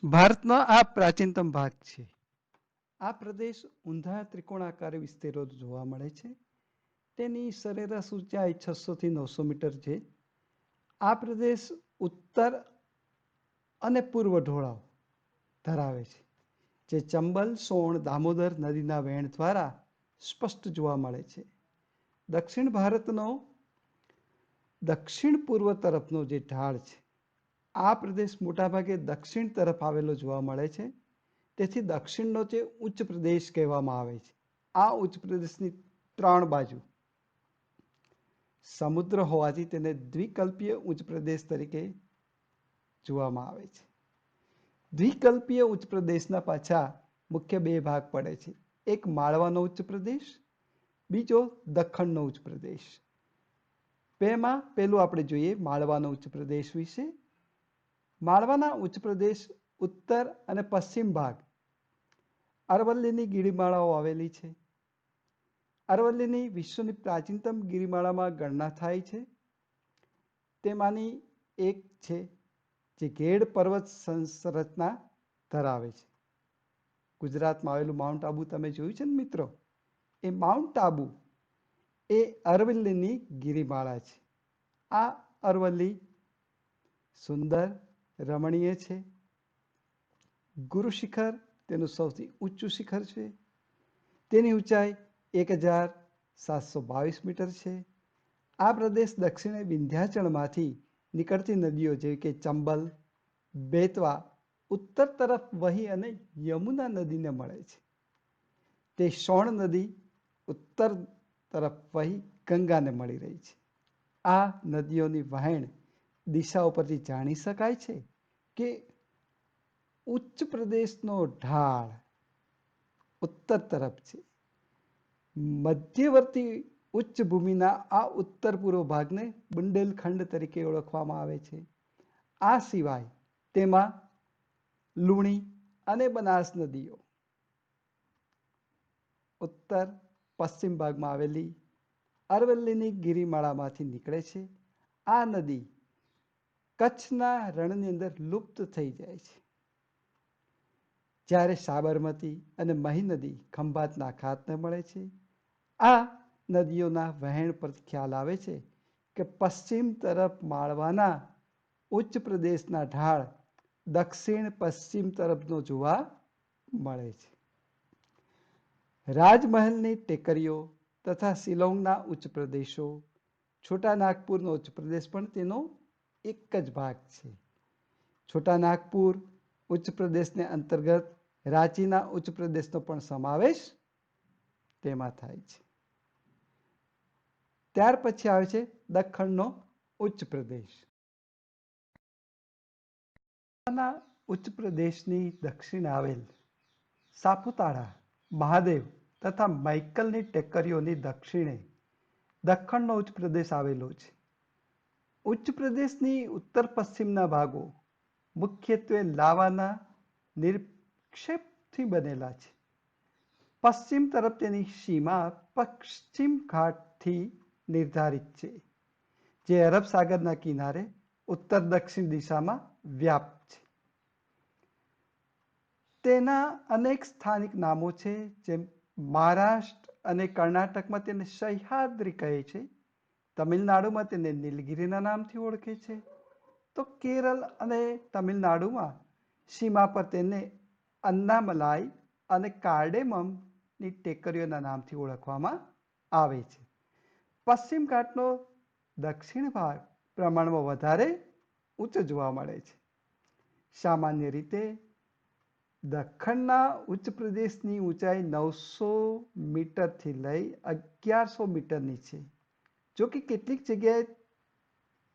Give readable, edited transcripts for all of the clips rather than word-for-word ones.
ભારતનો આ પ્રાચીનતમ ભાગ છે. આ પ્રદેશ ઊંધા ત્રિકોણાકારે વિસ્તરેલો જોવા મળે છે. તેની સરેરાશ ઊંચાઈ 600 થી 900 મીટર છે. આ પ્રદેશ ઉત્તર અને પૂર્વ ઢોળાવ ધરાવે છે, જે ચંબલ, સોણ, દામોદર નદીના વહેણ દ્વારા સ્પષ્ટ જોવા મળે છે. દક્ષિણ ભારતનો દક્ષિણ પૂર્વ તરફનો જે ઢાળ છે, આ પ્રદેશ મોટાભાગે દક્ષિણ તરફ આવેલો જોવા મળે છે. તેથી દક્ષિણનો જે ઉચ્ચ પ્રદેશ કહેવામાં આવે છે. આ ઉચ્ચ પ્રદેશની 3 બાજુ સમુદ્ર હોવાથી તેને દ્વિકલ્પીય ઉચ્ચ પ્રદેશ તરીકે જોવામાં આવે છે. દ્વિકલ્પીય ઉચ્ચ પ્રદેશના પાછા મુખ્ય 2 ભાગ પડે છે. એક માળવાનો ઉચ્ચ પ્રદેશ, બીજો દખણનો ઉચ્ચ પ્રદેશ. બેમાં પહેલું આપણે જોઈએ માળવાનો ઉચ્ચ પ્રદેશ વિશે. માળવાના ઉચ્ચ પ્રદેશ ઉત્તર અને પશ્ચિમ ભાગ અરવલ્લીની ગિરિમાળાઓ આવેલી છે. અરવલ્લીની વિશ્વની પ્રાચીનતમ ગિરિમાળામાં ગણના થાય છે. તેમાંની એક છે જે ગેડ પર્વત સંરચના ધરાવે છે. ગુજરાતમાં આવેલું માઉન્ટ આબુ તમે જોયું છે ને મિત્રો? એ માઉન્ટ આબુ એ અરવલ્લીની ગિરિમાળા છે. આ અરવલ્લી સુંદર રમણીય છે. ગુરુ શિખર તેનું સૌથી ઊંચું શિખર છે. તેની ઊંચાઈ 1722 મીટર છે. આ પ્રદેશ દક્ષિણે વિંધ્યાચળમાંથી નીકળતી નદીઓ જેવી કે ચંબલ, બેતવા ઉત્તર તરફ વહી અને યમુના નદીને મળે છે. તે સોણ નદી ઉત્તર તરફ વહી ગંગાને મળી રહી છે. આ નદીઓની વહેણ દિશાઓ પરથી જાણી શકાય છે કે ઉચ્ચ પ્રદેશનો ઢાળ ઉત્તર તરફ છે. મધ્યવર્તી ઉચ્ચ ભૂમિના આ ઉત્તર પૂર્વ ભાગને બુંદેલખંડ તરીકે ઓળખવામાં આવે છે. આ સિવાય તેમાં લુણી અને બનાસ નદીઓ ઉત્તર પશ્ચિમ ભાગમાં આવેલી અરવલ્લીની ગિરિમાળામાંથી નીકળે છે. આ નદી કચ્છના રણની અંદર લુપ્ત થઈ જાય છે, જ્યારે સાબરમતી અને મહી નદી ખંભાતના ખાતને મળે છે. આ નદીઓના વહેણ પર ખ્યાલ આવે છે કે પશ્ચિમ તરફ માળવાના ઉચ્ચ પ્રદેશના ઢાળ દક્ષિણ પશ્ચિમ તરફનો જોવા મળે છે. રાજમહેલની ટેકરીઓ તથા શિલોંગના ઉચ્ચ પ્રદેશો, છોટા નાગપુરનો ઉચ્ચ પ્રદેશ પણ તેનો એક જ ભાગ છે. છોટા નાગપુર ઉચ્ચ પ્રદેશને અંતર્ગત રાંચીના ઉચ્ચ પ્રદેશનો પણ સમાવેશ તેમાં થાય છે. ત્યાર પછી આવે છે દખણનો ઉચ્ચ પ્રદેશ. ઉચ્ચ પ્રદેશની દક્ષિણે આવેલ સાપુતારા, મહાદેવ તથા મૈકલની ટેકરીઓની દક્ષિણે દખણનો ઉચ્ચ પ્રદેશ આવેલો છે. ઉચ્ચ પ્રદેશની ઉત્તર પશ્ચિમના ભાગો મુખ્યત્વે લાવાના નિક્ષેપથી બનેલા છે. પશ્ચિમ તરફ તેની સીમા પશ્ચિમ ઘાટથી નિર્ધારિત છે, જે અરબ સાગરના કિનારે ઉત્તર દક્ષિણ દિશામાં વ્યાપ્ત છે. તેના અનેક સ્થાનિક નામો છે, જેમ મહારાષ્ટ્ર અને કર્ણાટકમાં તેને સહ્યાદ્રી કહે છે. તમિલનાડુમાં તેને નીલગિરીના નામથી ઓળખે છે. તો કેરળ અને તમિલનાડુમાં સીમા પર તેને અન્નામલાઈ અને કાર્ડેમમની ટેકરીઓના નામથી ઓળખવામાં આવે છે. પશ્ચિમ ઘાટનો દક્ષિણ ભાગ પ્રમાણમાં વધારે ઊંચો જોવા મળે છે. સામાન્ય રીતે દખણના ઉચ્ચ પ્રદેશની ઊંચાઈ 900 મીટરથી લઈ 1100 મીટરની છે. જો કે કેટલીક જગ્યાએ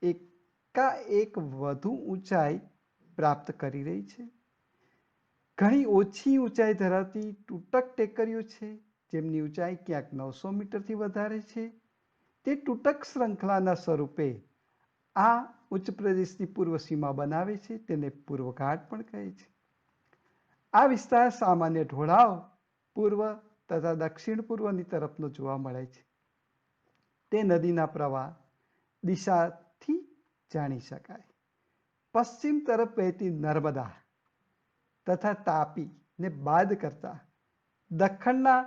એકાએક વધુ ઊંચાઈ પ્રાપ્ત કરી રહી છે. ઘણી ઓછી ઊંચાઈ ધરાવતી તૂટક ટેકરીઓ છે, જેમની ઊંચાઈ ક્યાંક 900 મીટરથી વધારે છે. તે તૂટક શૃંખલાના સ્વરૂપે આ ઉચ્ચ પ્રદેશની પૂર્વ સીમા બનાવે છે. તેને પૂર્વ ઘાટ પણ કહે છે. આ વિસ્તાર સામાન્ય ઢોળાવ પૂર્વ તથા દક્ષિણ પૂર્વની તરફનો જોવા મળે છે. તે નદીના પ્રવાહ દિશાથી જાણી શકાય. પશ્ચિમ તરફ વહેતી નર્મદા તથા તાપીને બાદ કરતા દખણના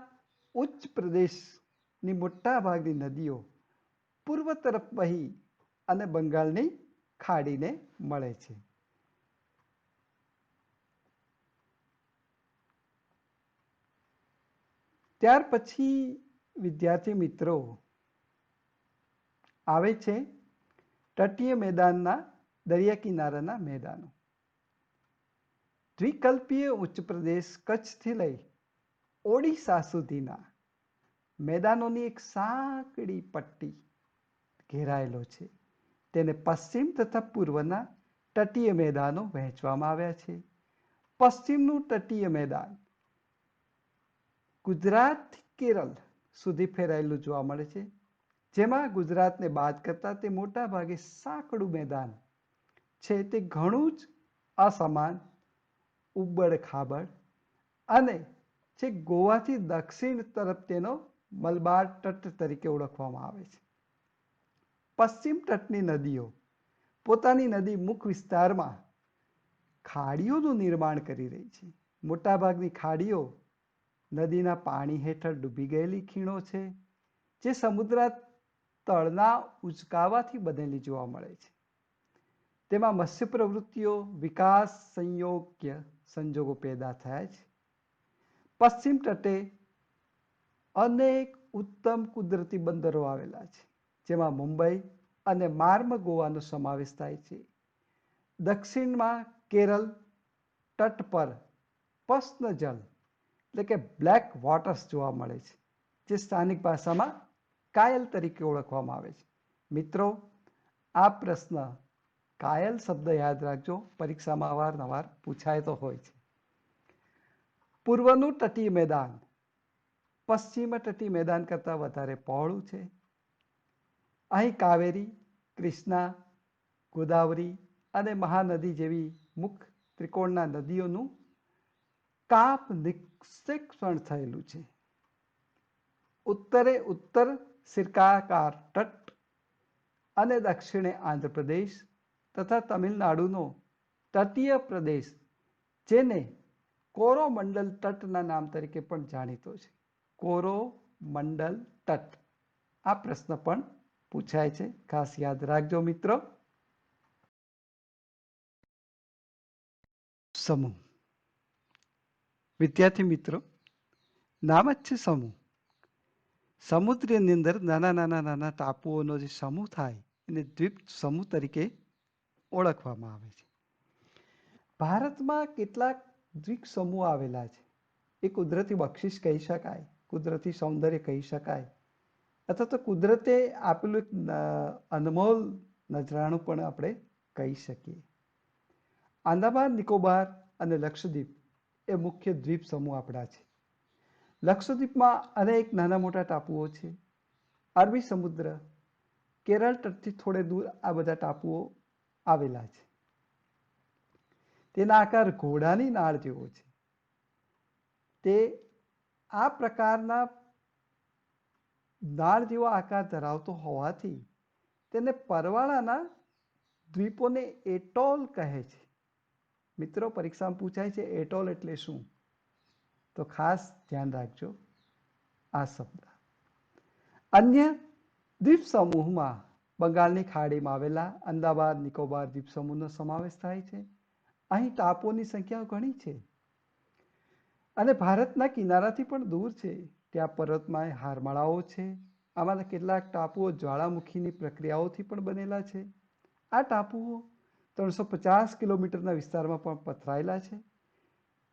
ઉચ્ચ પ્રદેશની મોટા ભાગની નદીઓ પૂર્વ તરફ વહી અને બંગાળની ખાડીને મળે છે. ત્યાર પછી વિદ્યાર્થી મિત્રો આવે છે તટીય મેદાનના દરિયા કિનારાના મેદાનો. દ્વિકલ્પીય ઉચ્ચ પ્રદેશ કચ્છથી લઈ ઓડિશા સુધીના મેદાનોની એક સાંકડી પટ્ટી ઘેરાયેલો છે. તેને પશ્ચિમ તથા પૂર્વના તટીય મેદાનો વહેંચવામાં આવ્યા છે. પશ્ચિમનું તટીય મેદાન ગુજરાતથી કેરળ સુધી ફેલાયેલું જોવા મળે છે, જેમાં ગુજરાતને બાદ કરતા તે મોટા ભાગે સાંકડું મેદાન છે. તે ઘણું જ અસમાન, ઉબડ ખાબડ અને છે ગોવાથી દક્ષિણ તરફ તેનો મલબાર તટ તરીકે ઓળખવામાં આવે છે. પશ્ચિમ તટની નદીઓ પોતાની નદી મુખ વિસ્તારમાં ખાડીઓનું નિર્માણ કરી રહી છે. મોટાભાગની ખાડીઓ નદીના પાણી હેઠળ ડૂબી ગયેલી ખીણો છે, જે સમુદ્ર તળના ઉંચકાવાથી બનેલી જોવા મળે છે. તેમાં મત્સ્ય પ્રવૃત્તિઓ વિકાસ સંયોગ્ય સંજોગો પેદા થયા છે. પશ્ચિમ તટે અનેક ઉત્તમ કુદરતી બંદરો આવેલા છે, જેમાં મુંબઈ અને માર્મગોવાનો સમાવેશ થાય છે. દક્ષિણમાં કેરળ તટ પર પશ્ન જલ એટલે કે બ્લેક વોટર્સ જોવા મળે છે, જે સ્થાનિક ભાષામાં કાયલ તરીકે ઓળખવામાં આવે છે. મિત્રો, આ પ્રશ્ન કાયલ શબ્દ યાદ રાખજો, પરીક્ષામાં અવારનવાર પૂછાય તો હોય છે. પૂર્વનું તટીય મેદાન પશ્ચિમ તટીય મેદાન કરતાં વધારે પહોળું છે. અહીં કાવેરી, કૃષ્ણા, ગોદાવરી અને મહાનદી જેવી મુખ્ય ત્રિકોણના નદીઓનું કાપ નિક્ષેપણ થયેલું છે. ઉત્તરે ઉત્તર સિરકાકાર તટ અને દક્ષિણે આંધ્રપ્રદેશ તથા તમિલનાડુનો તટીય પ્રદેશ, જેને કોરોમંડલ તટના નામ તરીકે પણ જાણીતો છે. કોરોમંડલ તટ. આ પ્રશ્ન પણ પૂછાય છે, ખાસ યાદ રાખજો મિત્રો. સમૂહ. વિદ્યાર્થી મિત્રો, નામ જ છે સમૂહ. સમુદ્રની અંદર નાના નાના નાના ટાપુઓનો જે સમૂહ થાય એને દ્વીપ સમૂહ તરીકે ઓળખવામાં આવે છે. ભારતમાં કેટલાક દ્વીપ સમૂહ આવેલા છે. એ કુદરતી બક્ષિસ કહી શકાય, કુદરતી સૌંદર્ય કહી શકાય, અથવા તો કુદરતે આપેલું એક અનમોલ નજરાણું પણ આપણે કહી શકીએ. આંદામાન નિકોબાર અને લક્ષદ્વીપ એ મુખ્ય દ્વીપ સમૂહ આપણા છે. લક્ષદ્વીપમાં અનેક નાના મોટા ટાપુઓ છે. અરબી સમુદ્ર, કેરળ તટથી થોડે દૂર આ બધા ટાપુઓ આવેલા છે. તેના આકાર ઘોડાની નાળ જેવો છે. તે આ પ્રકારના નાળ જેવો આકાર ધરાવતો હોવાથી તેને પરવાળાના દ્વીપોને એટોલ કહે છે. મિત્રો, પરીક્ષામાં પૂછાય છે એટોલ એટલે શું, તો ખાસ ધ્યાન રાખજો આ શબ્દ. અન્ય દ્વીપ સમૂહમાં બંગાળની ખાડીમાં આવેલા અંદામાન નિકોબાર દ્વીપ સમૂહનો સમાવેશ થાય છે. અહીં ટાપુઓની સંખ્યા ઘણી છે અને ભારતના કિનારાથી પણ દૂર છે. ત્યાં પર્વતમાં હારમાળાઓ છે. આમાંના કેટલાક ટાપુઓ જ્વાળામુખીની પ્રક્રિયાઓથી પણ બનેલા છે. આ ટાપુઓ 350 કિલોમીટરના વિસ્તારમાં પણ પથરાયેલા છે.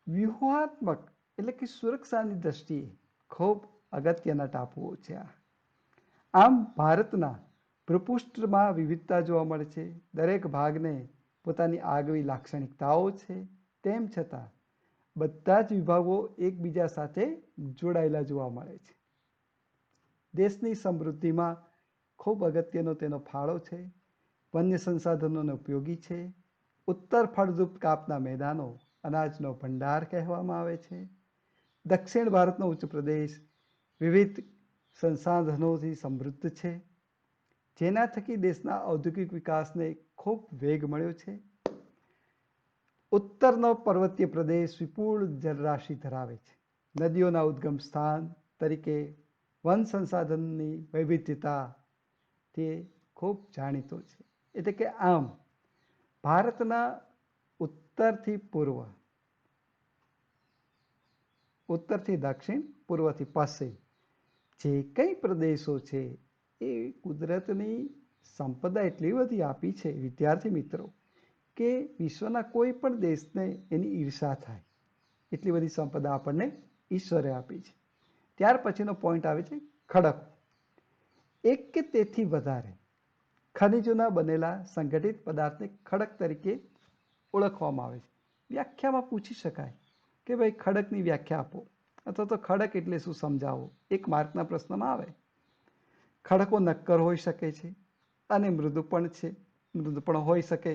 વ્યૂહાત્મક એટલે કે સુરક્ષાની દ્રષ્ટિએ ખૂબ અગત્યના ટાપુઓ છે. આમ ભારતના ભૂપૃષ્ઠમાં વિવિધતા જોવા મળે છે. દરેક ભાગને પોતાની આગવી લાક્ષણિકતાઓ છે. તેમ છતાં બધા જ વિભાગો એકબીજા સાથે જોડાયેલા જોવા મળે છે. દેશની સમૃદ્ધિમાં ખૂબ અગત્યનો તેનો ફાળો છે. વન્ય સંસાધનોને ઉપયોગી છે. ઉત્તર ફળદ્રુપ કાપના મેદાનો અનાજનો ભંડાર કહેવામાં આવે છે. દક્ષિણ ભારતનો ઉચ્ચ પ્રદેશ વિવિધ સંસાધનોથી સમૃદ્ધ છે, જેના થકી દેશના ઔદ્યોગિક વિકાસને ખૂબ વેગ મળ્યો છે. ઉત્તરનો પર્વતીય પ્રદેશ વિપુલ જળરાશિ ધરાવે છે. નદીઓના ઉદ્ગમ સ્થાન તરીકે વન સંસાધનની વૈવિધ્યતા તે ખૂબ જાણીતો છે. એટલે કે આમ ભારતના ઉત્તરથી પૂર્વ, ઉત્તરથી દક્ષિણ, પૂર્વથી પશ્ચિમ જે કંઈ પ્રદેશો છે એ કુદરતની સંપદા એટલી બધી આપી છે વિદ્યાર્થી મિત્રો કે વિશ્વના કોઈ પણ દેશને એની ઈર્ષા થાય એટલી બધી સંપદા આપણને ઈશ્વરે આપી છે. ત્યાર પછીનો પોઈન્ટ આવે છે ખડકો. એક કે તેથી વધારે ખનિજોના બનેલા સંગઠિત પદાર્થને ખડક તરીકે ઓળખવામાં આવે છે. વ્યાખ્યામાં પૂછી શકાય કે ભાઈ ખડકની વ્યાખ્યા આપો અથવા તો ખડક એટલે શું સમજાવો. એક માર્કના પ્રશ્નમાં આવે. ખડકો નક્કર હોઈ શકે છે અને મૃદુ પણ હોઈ શકે.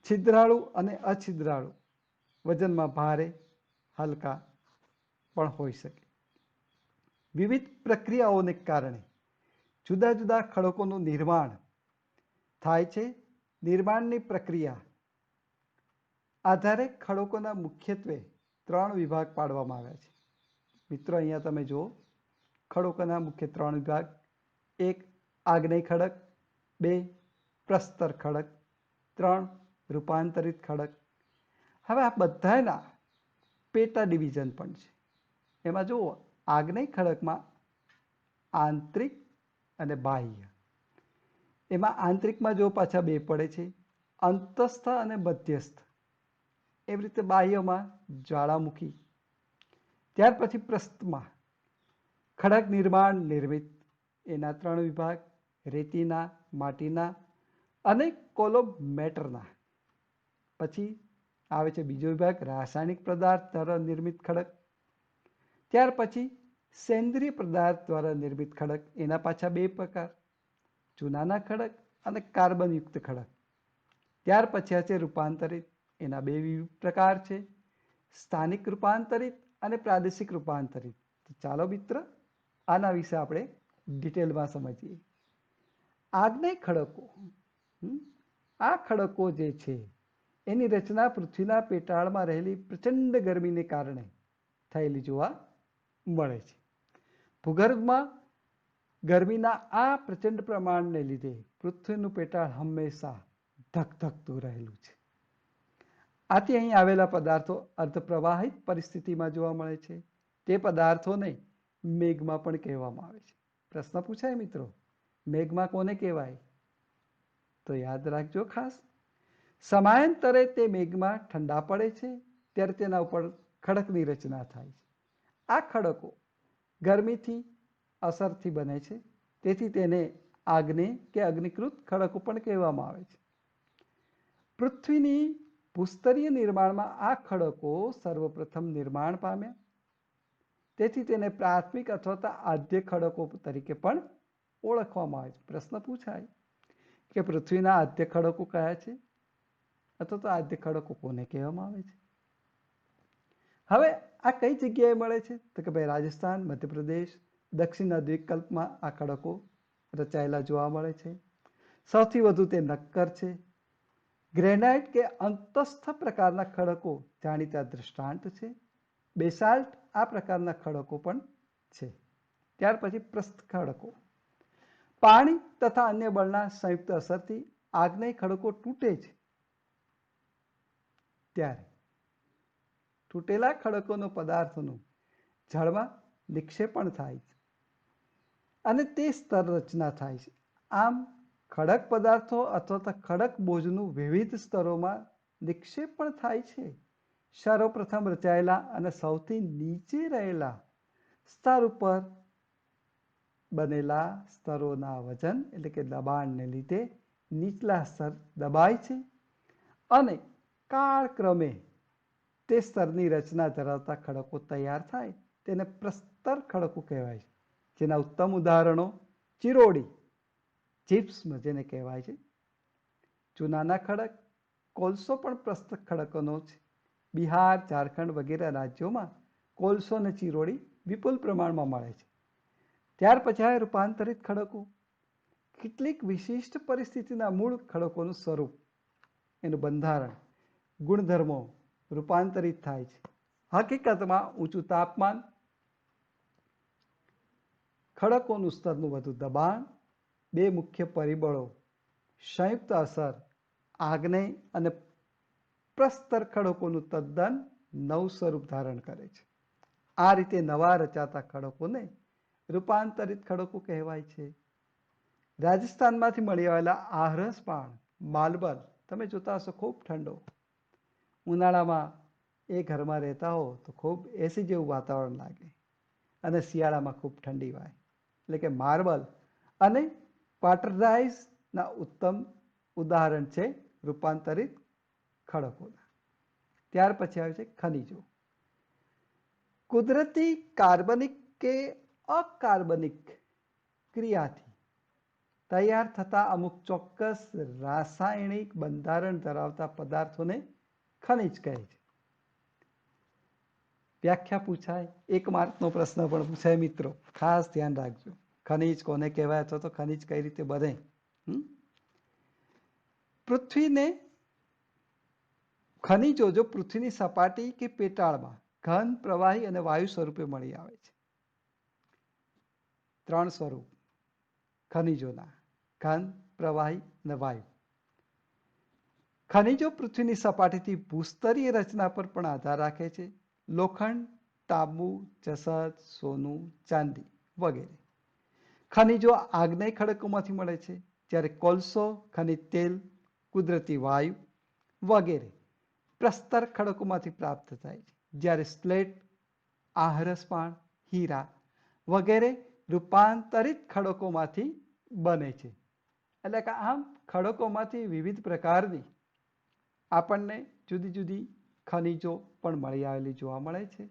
છિદ્રાળુ અને અછિદ્રાળુ, વજનમાં ભારે હલકા પણ હોઈ શકે. વિવિધ પ્રક્રિયાઓને કારણે જુદા જુદા ખડકોનું નિર્માણ થાય છે. નિર્માણની પ્રક્રિયા આધારે ખડકોના મુખ્યત્વે 3 વિભાગ પાડવામાં આવ્યા છે. મિત્રો અહીંયા તમે જુઓ ખડકોના મુખ્ય 3 વિભાગ. 1 આગ્નેય ખડક, 2 પ્રસ્તર ખડક, 3 રૂપાંતરિત ખડક. હવે આ બધાના પેટા ડિવિઝન પણ છે. એમાં જુઓ આગ્નેય ખડકમાં આંતરિક અને બાહ્ય. એમાં આંતરિકમાં જો પાછા 2 પડે છે, અંતસ્થ અને મધ્યસ્થ. એવી રીતે બાહ્યમાં જ્વાળામુખી. ત્યાર પછી પ્રસ્થમાં ખડક નિર્મિત એના 3 વિભાગ, રેતીના, માટીના અને કોલોમેટરના. પછી આવે છે બીજો વિભાગ રાસાયણિક પદાર્થ દ્વારા નિર્મિત ખડક. ત્યાર પછી સેન્દ્રિય પદાર્થ દ્વારા નિર્મિત ખડક. એના પાછા 2 પ્રકાર, ચૂનાના ખડક અને કાર્બનયુક્ત ખડક. ત્યાર પછી છે રૂપાંતરિત. એના 2 પ્રકાર છે, સ્થાનિક રૂપાંતરિત અને પ્રાદેશિક રૂપાંતરિત. ચાલો મિત્ર આના વિશે આપણે ડિટેલમાં સમજીએ. આગ્નેય ખડકો, આ ખડકો જે છે એની રચના પૃથ્વીના પેટાળમાં રહેલી પ્રચંડ ગરમીને કારણે થયેલી જોવા મળે છે. ભૂગર્ભમાં ગરમીના આ પ્રચંડ પ્રમાણને લીધે પૃથ્વીનું પેટાળ હંમેશા ધગધગતું રહેલું છે. આથી અહીં આવેલા પદાર્થો અર્ધપ્રવાહિત પરિસ્થિતિમાં જોવા મળે છે. તે પદાર્થોને મેઘમાં પણ કહેવામાં આવે છે. પ્રશ્ન પૂછાય મિત્રો, મેઘમાં કોને કહેવાય? તો યાદ રાખજો ખાસ. સમયાંતરે તે મેઘમાં ઠંડા પડે છે ત્યારે તેના ઉપર ખડકની રચના થાય છે. આ ખડકો ગરમીથી અસરથી બને છે, તેથી તેને આગ્નેય કે અગ્નિકૃત ખડકો પણ કહેવામાં આવે છે. પૃથ્વીની ભૂસ્તરીય નિર્માણમાં આ ખડકો સર્વપ્રથમ નિર્માણ પામ્યા, તેથી તેને પ્રાથમિક અથવા આદ્ય ખડકો તરીકે પણ ઓળખવામાં આવે છે. પ્રશ્ન પૂછાય કે પૃથ્વીના આદ્ય ખડકો કયા છે અથવા તો આદ્ય ખડકો કોને કહેવામાં આવે છે? હવે આ કઈ જગ્યાએ મળે છે? તો કે ભાઈ રાજસ્થાન, મધ્યપ્રદેશ, દક્ષિણના દ્વીપકલ્પમાં આ ખડકો રચાયેલા જોવા મળે છે. સૌથી વધુ તે નક્કર છે. ગ્રેનાઇટ કે અંતસ્થ પ્રકારના ખડકો જાણીતા દૃષ્ટાંત છે. બેસાલ્ટ આ પ્રકારના ખડકો પણ છે. ત્યાર પછી પ્રસ્થ ખડકો. પાણી તથા અન્ય બળના સંયુક્ત અસરથી આગ્નેય ખડકો તૂટે છે ત્યારે તૂટેલા ખડકોનો પદાર્થોનું જળમાં નિક્ષેપણ થાય છે અને તે સ્તર રચના થાય છે. આમ ખડક પદાર્થો અથવા ખડક બોજનું વિવિધ સ્તરોમાં નિક્ષેપણ થાય છે. સર્વપ્રથમ રચાયેલા અને સૌથી નીચે રહેલા સ્તર ઉપર બનેલા સ્તરોના વજન એટલે કે દબાણને લીધે નીચલા સ્તર દબાય છે અને કાળક્રમે તે સ્તરની રચના ધરાવતા ખડકો તૈયાર થાય તેને પ્રસ્તર ખડકો કહેવાય છે. જેના ઉત્તમ ઉદાહરણો ચિરોડી, જીપ્સમ જેને કહેવાય છે, ચૂનાના ખડક, કોલસો પણ પ્રસ્તર ખડકોનો છે. બિહાર, ઝારખંડ વગેરે રાજ્યોમાં કોલસો અને ચિરોડી વિપુલ પ્રમાણમાં મળે છે. ત્યાર પછી રૂપાંતરિત ખડકો. કેટલીક વિશિષ્ટ પરિસ્થિતિના મૂળ ખડકોનું સ્વરૂપ, એનું બંધારણ ગુણધર્મો રૂપાંતરિત થાય છે. હકીકતમાં ઊંચું તાપમાન, ખડકોનું સ્તરનું વધુ દબાણ, બે મુખ્ય પરિબળો સંયુક્ત અસર આગ્નેય અને પ્રસ્તર ખડકોનું તદ્દન નવું સ્વરૂપ ધારણ કરે છે. આ રીતે નવા રચાતા ખડકોને રૂપાંતરિત ખડકો કહેવાય છે. રાજસ્થાનમાંથી મળી આવેલા આહરસ પાણ માર્બલ તમે જોતા હશો ખૂબ ઠંડો. ઉનાળામાં એ ઘરમાં રહેતા હો તો ખૂબ એસી જેવું વાતાવરણ લાગે અને શિયાળામાં ખૂબ ઠંડી વાય. એટલે કે માર્બલ અને ક્વાર્ટરાઇઝના ઉત્તમ ઉદાહરણ છે રૂપાંતરિત ખડકોના. ત્યાર પછી આવે છે ખનિજો. કુદરતી કાર્બનિક કે અકાર્બનિક ક્રિયાથી તૈયાર થતા અમુક ચોક્કસ રાસાયણિક બંધારણ ધરાવતા પદાર્થોને ખનિજ કહે છે. વ્યાખ્યા પૂછાય, 1 માર્કનો પ્રશ્ન પણ પૂછાય મિત્રો, ખાસ ધ્યાન રાખજો. ખનિજ કોને કહેવાય અથવા તો ખનિજ કઈ રીતે બને. પૃથ્વીને ખનિજો જો પૃથ્વીની સપાટી કે પેટાળમાં ઘન, પ્રવાહી અને વાયુ સ્વરૂપે મળી આવે છે. 3 સ્વરૂપ ખનિજોના: ઘન, પ્રવાહી અને વાયુ. ખનિજો પૃથ્વીની સપાટીથી ભૂસ્તરીય રચના પર પણ આધાર રાખે છે. લોખંડ, તાંબુ, જસત, સોનું, ચાંદી વગેરે. ખનિજો આગ્નેય ખડકોમાંથી મળે છે, જ્યારે કોલસો, ખનિજ તેલ, કુદરતી વાયુ વગેરે પ્રસ્તર ખડકોમાંથી પ્રાપ્ત થાય છે, જ્યારે સ્લેટ, આહરસપાણ, હીરા વગેરે રૂપાંતરિત ખડકોમાંથી બને છે. એટલે કે આમ ખડકોમાંથી વિવિધ પ્રકારની આપણને જુદી જુદી ખનિજો પણ મળી આવેલી જોવા મળે છે.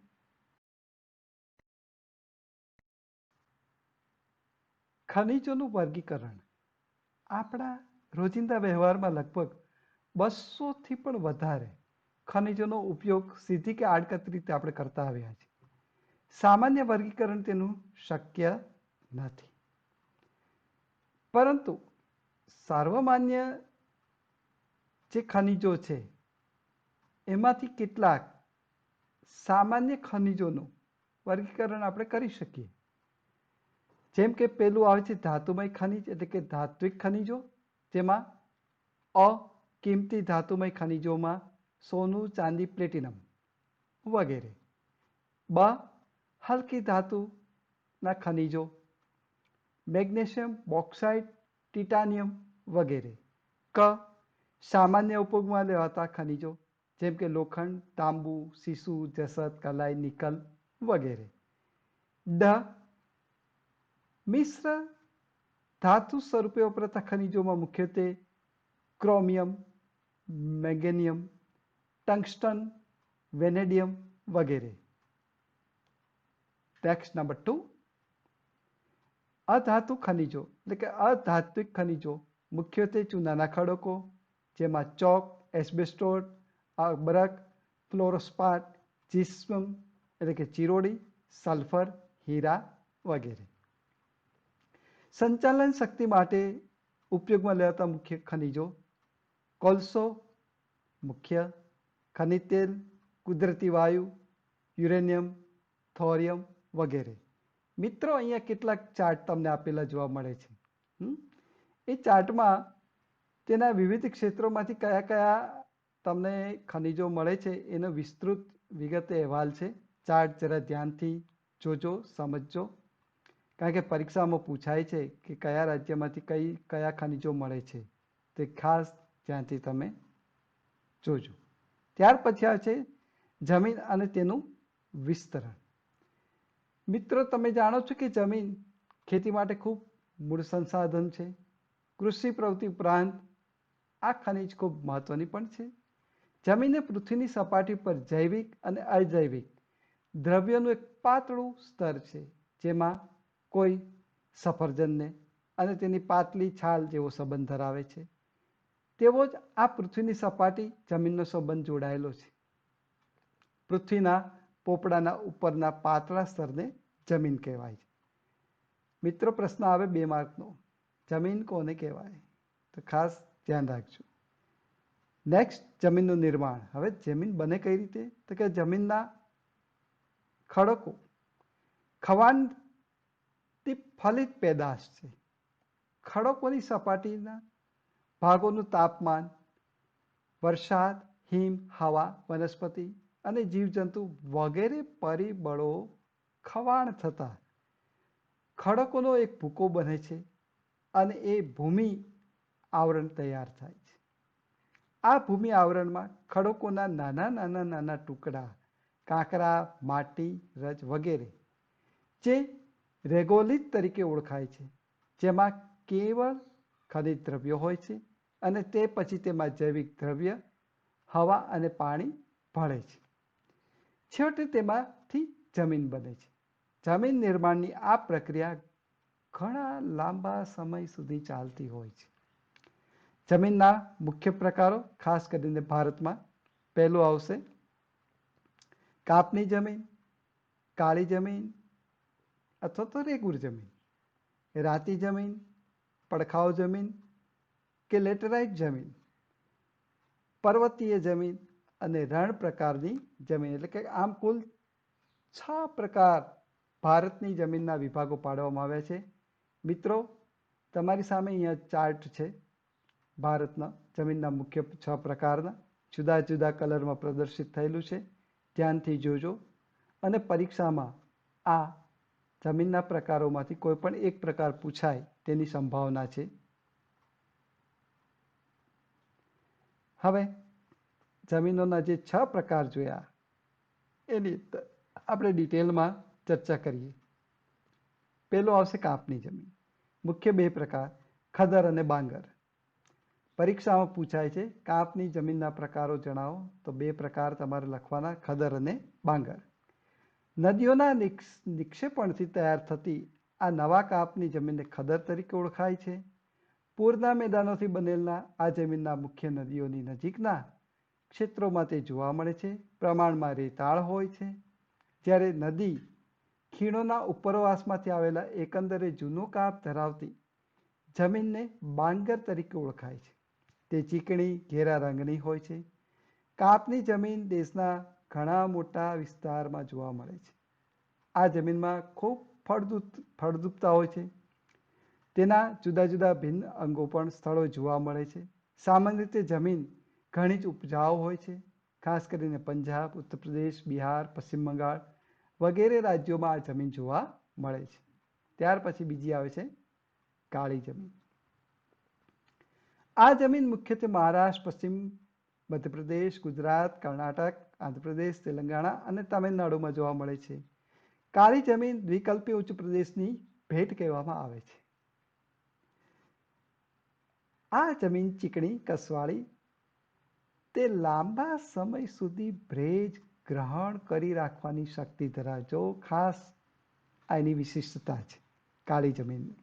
ખનિજોનું વર્ગીકરણ આપણા રોજિંદા વ્યવહારમાં લગભગ 200થી પણ વધારે ખનિજોનો ઉપયોગ સીધી કે આડકતરી રીતે આપણે કરતા આવ્યા છીએ. સામાન્ય વર્ગીકરણ તેનું શક્ય નથી, પરંતુ સર્વમાન્ય જે ખનિજો છે એમાંથી કેટલાક સામાન્ય ખનિજોનું વર્ગીકરણ આપણે કરી શકીએ. જેમ કે પેલું આવે છે ધાતુમય ખનિજ, એટલે કે ધાત્વિક ખનિજો, જેમાં અકિંમતી ધાતુમય ખનિજોમાં સોનું, ચાંદી, પ્લેટિનમ વગેરે. બ હલકી ધાતુના ખનિજો, મેગ્નેશિયમ, બોક્સાઇટ, ટિટાનિયમ વગેરે. ક સામાન્ય ઉપયોગમાં લેવાતા ખનિજો, જેમ કે લોખંડ, તાંબુ, સીસુ, જસત, કલાઈ, નિકલ વગેરે. ડ મિશ્ર ધાતુ સ્વરૂપે વપરાતા ખનિજોમાં મુખ્યત્વે ક્રોમિયમ, મેંગેનિયમ, ટંગસ્ટન, વેનેડિયમ વગેરે. નેક્સ્ટ નંબર 2, અધાતુ ખનિજો એટલે કે અધાત્વિક ખનિજો, મુખ્યત્વે ચૂનાના ખડકો, જેમાં ચોક, એસ્બેસ્ટોસ, અબરક, ફ્લોરોસ્પાટ, જીપ્સમ એટલે કે ચિરોડી, સલ્ફર, હીરા વગેરે. સંચાલન શક્તિ માટે ઉપયોગમાં લેવાતા મુખ્ય ખનિજો: કોલસો મુખ્ય, ખનિજ તેલ, કુદરતી વાયુ, યુરેનિયમ, થોરિયમ વગેરે. મિત્રો અહીંયા કેટલાક ચાર્ટ તમને આપેલા જોવા મળે છે. એ ચાર્ટમાં તેના વિવિધ ક્ષેત્રોમાંથી કયા કયા તમને ખનિજો મળે છે એનો વિસ્તૃત વિગતે અહેવાલ છે. ચાર્ટ જરા ધ્યાનથી જોજો, સમજજો, કારણ કે પરીક્ષામાં પૂછાય છે કે કયા રાજ્યમાંથી કયા ખનિજો મળે છે, તે ખાસ ધ્યાનથી તમે જોજો. ત્યાર પછી આવે છે જમીન અને તેનું વિસ્તરણ. મિત્રો તમે જાણો છો કે જમીન ખેતી માટે ખૂબ મૂળ સંસાધન છે. કૃષિ પ્રવૃત્તિ ઉપરાંત આ ખનિજ ખૂબ મહત્વની પણ છે. જમીન એ પૃથ્વીની સપાટી પર જૈવિક અને અજૈવિક દ્રવ્યોનું એક પાતળું સ્તર છે, જેમાં કોઈ સફરજનને અને તેની પાતળી છાલ જેવો સંબંધ ધરાવે છે. તેવો જ આ પૃથ્વીની સપાટી જમીનનો સંબંધ જોડાયેલો છે. પૃથ્વીના પોપડાના ઉપરના પાતળા સ્તરને જમીન કહેવાય છે. મિત્રો પ્રશ્ન આવે 2 માર્કનો, જમીન કોને કહેવાય? તો ખાસ ધ્યાન રાખજો. નેક્સ્ટ, જમીનનું નિર્માણ. હવે જમીન બને કઈ રીતે? તો કે જમીનના ખડકો ખવાનથી ફલિત પેદાશ છે. ખડકોની સપાટીના ભાગોનું તાપમાન, વરસાદ, હિમ, હવા, વનસ્પતિ અને જીવજંતુ વગેરે પરિબળો ખવાણ થતા ખડકોનો એક ભૂકો બને છે અને એ ભૂમિ આવરણ તૈયાર થાય છે. આ ભૂમિ આવરણમાં ખડકોના નાના નાના નાના ટુકડા, કાંકરા, માટી, રજ વગેરે જે રેગોલિત તરીકે ઓળખાય છે, જેમાં કેવળ ખનિજ દ્રવ્યો હોય છે અને તે પછી તેમાં જૈવિક દ્રવ્ય, હવા અને પાણી ભળે છે. છેવટે તેમાંથી જમીન બને છે. જમીન નિર્માણની આ પ્રક્રિયા ઘણા લાંબા સમય સુધી ચાલતી હોય છે. જમીનના મુખ્ય પ્રકારો, ખાસ કરીને ભારતમાં પહેલું આવશે કાપની જમીન, કાળી જમીન અથવા તો રેગુર જમીન, રાતી જમીન, પડખાઉ જમીન કે લેટેરાઇટ જમીન, પર્વતીય જમીન અને રણ પ્રકારની જમીન. એટલે કે આમ કુલ 6 પ્રકાર ભારતની જમીનના વિભાગો પાડવામાં આવ્યા છે. મિત્રો, તમારી સામે અહીંયા ચાર્ટ છે ભારતના જમીનના મુખ્ય 6 પ્રકારના, જુદા જુદા કલરમાં પ્રદર્શિત થયેલું છે. ધ્યાનથી જોજો અને પરીક્ષામાં આ જમીનના પ્રકારોમાંથી કોઈ પણ એક પ્રકાર પૂછાય તેની સંભાવના છે. હવે જમીનોના જે 6 પ્રકાર જોયા એની આપણે ડિટેલમાં ચર્ચા કરીએ. પેલો આવશે કાપની જમીન. મુખ્ય 2 પ્રકાર, ખદર અને બાંગર. પરીક્ષામાં પૂછાય છે કાપની જમીનના પ્રકારો જણાવો, તો 2 પ્રકાર તમારે લખવાના, ખદર અને બાંગર. નદીઓના નિક્ષેપણથી તૈયાર થતી આ નવા કાપની જમીનને ખદર તરીકે ઓળખાય છે. પૂરના મેદાનોથી બનેલા આ જમીનના મુખ્ય નદીઓની નજીકના ક્ષેત્રોમાં તે જોવા મળે છે. પ્રમાણમાં રેતાળ હોય છે. જ્યારે નદી ખીણોના ઉપરવાસમાંથી આવેલા એકંદરે જૂનો કાપ ધરાવતી જમીનને બાંગર તરીકે ઓળખાય છે. તે ચીકણી, ઘેરા રંગની હોય છે. કાપની જમીન દેશના ઘણા મોટા વિસ્તારમાં જોવા મળે છે. આ જમીનમાં ખૂબ ફળદ્રુપતા હોય છે. તેના જુદા જુદા ભિન્ન અંગો પણ સ્થળો જોવા મળે છે. સામાન્ય રીતે જમીન ઘણી જ ઉપજાઉ હોય છે. ખાસ કરીને પંજાબ, ઉત્તર પ્રદેશ, બિહાર, પશ્ચિમ બંગાળ વગેરે રાજ્યોમાં આ જમીન જોવા મળે છે. ત્યાર પછી બીજી આવે છે કાળી જમીન. આ જમીન મુખ્યત્વે મહારાષ્ટ્ર, પશ્ચિમ મધ્યપ્રદેશ, ગુજરાત, કર્ણાટક, આંધ્રપ્રદેશ, તેલંગાણા અને તમિલનાડુમાં જોવા મળે છે. કાળી જમીન દ્વિકલ્પી ઉચ્ચ પ્રદેશની ભેટ કહેવામાં આવે છે. આ જમીન ચીકણી, કસવાળી, તે લાંબા સમય સુધી ભેજ ગ્રહણ કરી રાખવાની શક્તિ ધરાવજો. ખાસ એની વિશિષ્ટતા છે કાળી જમીનની.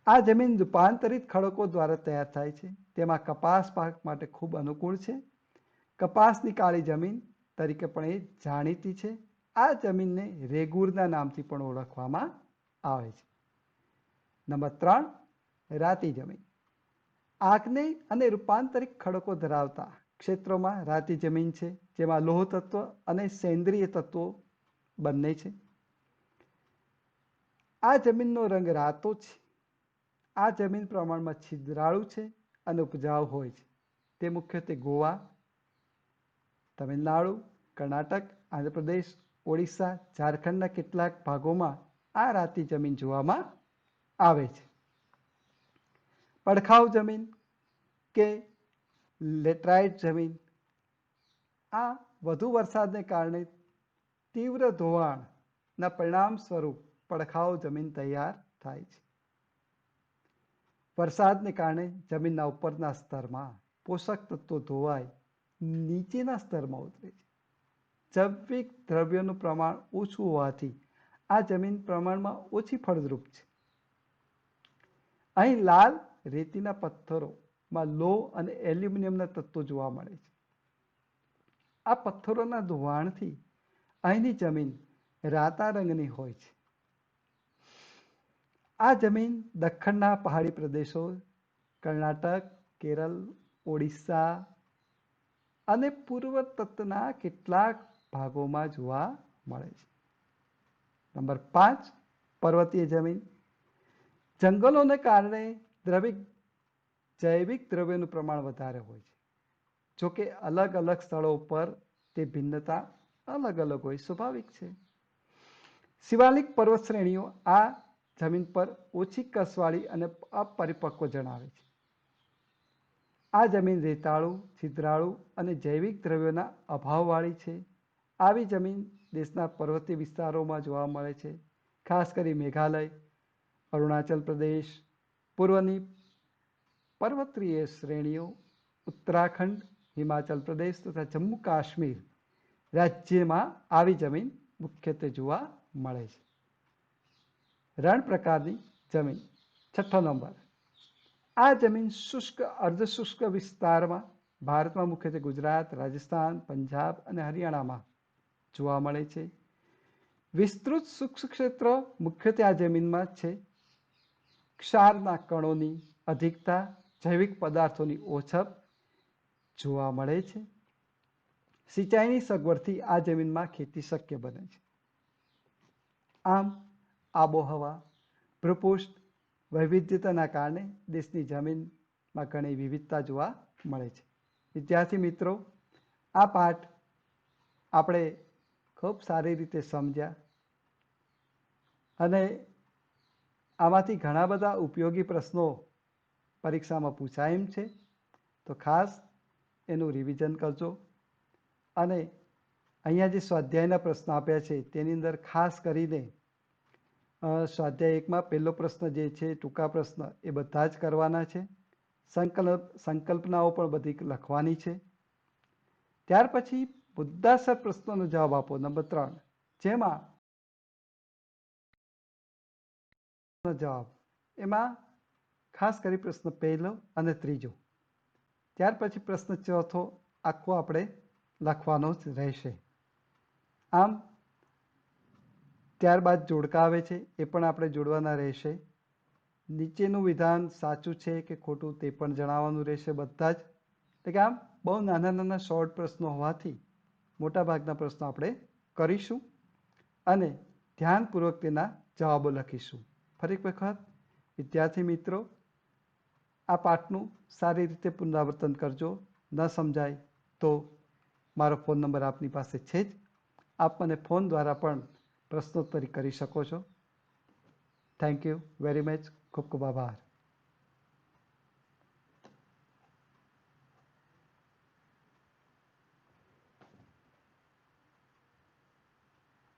આ જમીન રૂપાંતરિત ખડકો દ્વારા તૈયાર થાય છે. તેમાં કપાસ પાક માટે ખૂબ અનુકૂળ છે. કપાસની કાળી જમીન તરીકે પણ એ જાણીતી છે. આ જમીનને રેગુરના નામથી પણ ઓળખવામાં આવે છે. નંબર 3, રાતી જમીન. આગ્નેય અને રૂપાંતરિત ખડકો ધરાવતા ક્ષેત્રોમાં રાતી જમીન છે, જેમાં લોહ તત્વ અને સેન્દ્રિય તત્વો બંને છે. આ જમીનનો રંગ રાતો છે. આ જમીન પ્રમાણમાં છિદ્રાળુ છે અને ઉપજાઉ હોય છે. તે મુખ્યત્વે ગોવા, તમિલનાડુ, કર્ણાટક, આંધ્રપ્રદેશ, ઓડિશા, ઝારખંડના કેટલાક ભાગોમાં આ રાતી જમીન જોવામાં આવે છે. પડખાઉ જમીન કે લેટરાઇટ જમીન, આ વધુ વરસાદને કારણે તીવ્ર ધોવાણના પરિણામ સ્વરૂપ પડખાઉ જમીન તૈયાર થાય છે. વરસાદને કારણે જમીનના ઉપરના સ્તરમાં પોષક તત્વો ધોવાઈ નીચેના સ્તરમાં ઉતરે છે. જૈવિક દ્રવ્યનું પ્રમાણ ઓછું હોવાથી આ જમીન પ્રમાણમાં ઓછી ફળદ્રુપ છે. અહીં લાલ રેતીના પથ્થરોમાં લોહ અને એલ્યુમિનિયમના તત્વો જોવા મળે છે. આ પથ્થરોના ધોવાણથી અહીંની જમીન રાતા રંગની હોય છે. આ જમીન દખ્ખણના પહાડી પ્રદેશો, કર્ણાટક, કેરળ, ઓડિશા અને પૂર્વ તત્ના કેટલાક ભાગોમાં જોવા મળે છે. નંબર 5, પર્વતીય જમીન. જંગલોને કારણે જૈવિક દ્રવ્યનું પ્રમાણ વધારે હોય છે. જોકે અલગ અલગ સ્થળો પર તે ભિન્નતા અલગ અલગ હોય, સ્વાભાવિક છે. શિવાલિક પર્વત શ્રેણીઓ આ જમીન પર ઓછી કસવાળી અને અપરિપક્વ જણાવે છે. આ જમીન રેતાળુ, છિદ્રાળુ અને જૈવિક દ્રવ્યોના અભાવવાળી છે. આવી જમીન દેશના પર્વતીય વિસ્તારોમાં જોવા મળે છે. ખાસ કરી મેઘાલય, અરુણાચલ પ્રદેશ, પૂર્વની પર્વતીય શ્રેણીઓ, ઉત્તરાખંડ, હિમાચલ પ્રદેશ તથા જમ્મુ કાશ્મીર રાજ્યમાં આવી જમીન મુખ્યત્વે જોવા મળે છે. રણ પ્રકારની જમીન. 6 નંબર. આ જમીન શુષ્ક અર્ધશુષ્ક વિસ્તારમાં ભારતમાં મુખ્યત્વે ગુજરાત, રાજસ્થાન, પંજાબ અને હરિયાણામાં જોવા મળે છે. વિસ્તૃત શુષ્ક ક્ષેત્ર મુખ્યત્વે આ જમીનમાં છે. ક્ષારના કણોની અધિકતા, જૈવિક પદાર્થોની ઓછપ જોવા મળે છે. સિંચાઈની સગવડથી આ જમીનમાં ખેતી શક્ય બને છે. આમ આબોહવા, ભૂપૃષ્ઠ વૈવિધ્યતાના કારણે દેશની જમીનમાં ઘણી વિવિધતા જોવા મળે છે. વિદ્યાર્થી મિત્રો, આ પાઠ આપણે ખૂબ સારી રીતે સમજ્યા અને આમાંથી ઘણા બધા ઉપયોગી પ્રશ્નો પરીક્ષામાં પૂછાય એમ છે. તો ખાસ એનું રિવિઝન કરજો અને અહીંયા જે સ્વાધ્યાયના પ્રશ્નો આપ્યા છે તેની અંદર ખાસ કરીને સ્વાધ્યાય 1માં પહેલો પ્રશ્ન જે છે ટૂંકા પ્રશ્ન એ બધા જ કરવાના છે. સંકલ્પનાઓ પણ બધી લખવાની છે. ત્યાર પછી મુદ્દાસર પ્રશ્નોનો જવાબ આપો, નંબર 3, જેમાં જવાબ એમાં ખાસ કરી પ્રશ્ન પહેલો અને ત્રીજો, ત્યાર પછી પ્રશ્ન ચોથો આખો આપણે લખવાનો જ રહેશે. આમ ત્યારબાદ જોડકા આવે છે એ પણ આપણે જોડવાના રહેશે. નીચેનું વિધાન સાચું છે કે ખોટું તે પણ જણાવવાનું રહેશે બધા જ. એટલે કે આમ બહુ નાના નાના શોર્ટ પ્રશ્નો હોવાથી મોટાભાગના પ્રશ્નો આપણે કરીશું અને ધ્યાનપૂર્વક તેના જવાબો લખીશું. ફરી એક વખત વિદ્યાર્થી મિત્રો, આ પાઠનું સારી રીતે પુનરાવર્તન કરજો. ન સમજાય તો મારો ફોન નંબર આપની પાસે છે જ. આપ મને ફોન દ્વારા પણ પ્રશ્નોત્તરી કરી શકો છો. Thank you very much. ખૂબ ખૂબ આભાર.